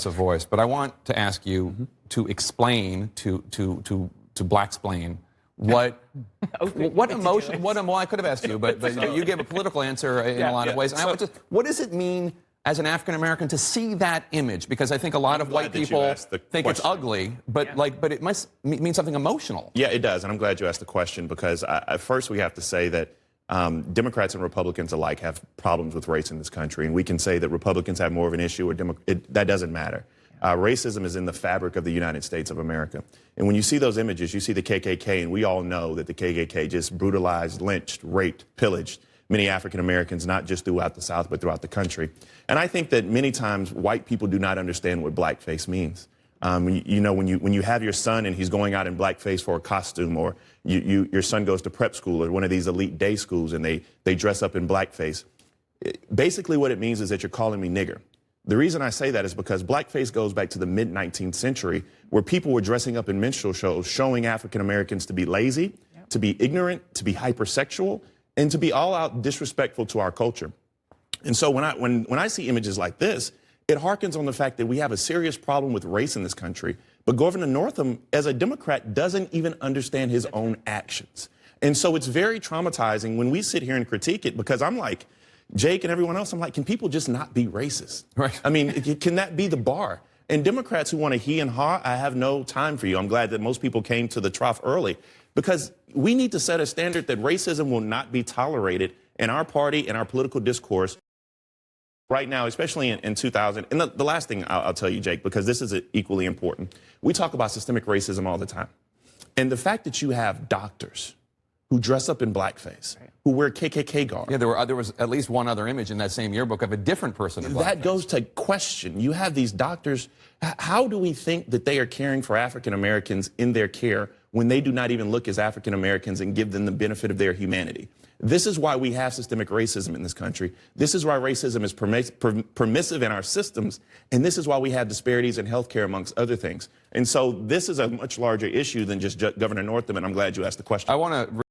a voice, but I want to ask you to explain to black-splain what emotion, well, I could have asked you, but you gave a political answer in a lot of ways. And I would just, what does it mean as an African American to see that image? Because I think a lot of white people think it's ugly, but but it must mean something emotional. Yeah, it does, and I'm glad you asked the question because first we have to say that Democrats and Republicans alike have problems with race in this country, and we can say that Republicans have more of an issue, or that doesn't matter. Racism is in the fabric of the United States of America. And when you see those images, you see the KKK, and we all know that the KKK just brutalized, lynched, raped, pillaged many African Americans, not just throughout the South, but throughout the country. And I think that many times white people do not understand what blackface means. When you have your son and he's going out in blackface for a costume, or your son goes to prep school or one of these elite day schools and they dress up in blackface, basically what it means is that you're calling me nigger. The reason I say that is because blackface goes back to the mid-19th century, where people were dressing up in minstrel shows showing African Americans to be lazy, to be ignorant, to be hypersexual, and to be all out disrespectful to our culture. And so when I see images like this, it harkens on the fact that we have a serious problem with race in this country. But Governor Northam, as a Democrat, doesn't even understand his own actions. And so it's very traumatizing when we sit here and critique it, because I'm like, Jake and everyone else, I'm like, can people just not be racist? Right. I mean, can that be the bar? And Democrats who want to he and haw, I have no time for you. I'm glad that most people came to the trough early, because we need to set a standard that racism will not be tolerated in our party and our political discourse right now, especially in 2000. And the last thing I'll tell you, Jake, because this is equally important. We talk about systemic racism all the time. And the fact that you have doctors who dress up in blackface, who wear KKK garb. Yeah, there was at least one other image in that same yearbook of a different person in blackface. That goes to question. You have these doctors. How do we think that they are caring for African Americans in their care when they do not even look as African Americans and give them the benefit of their humanity? This is why we have systemic racism in this country. This is why racism is permissive in our systems. And this is why we have disparities in healthcare, amongst other things. And so this is a much larger issue than just Governor Northam, and I'm glad you asked the question. I want to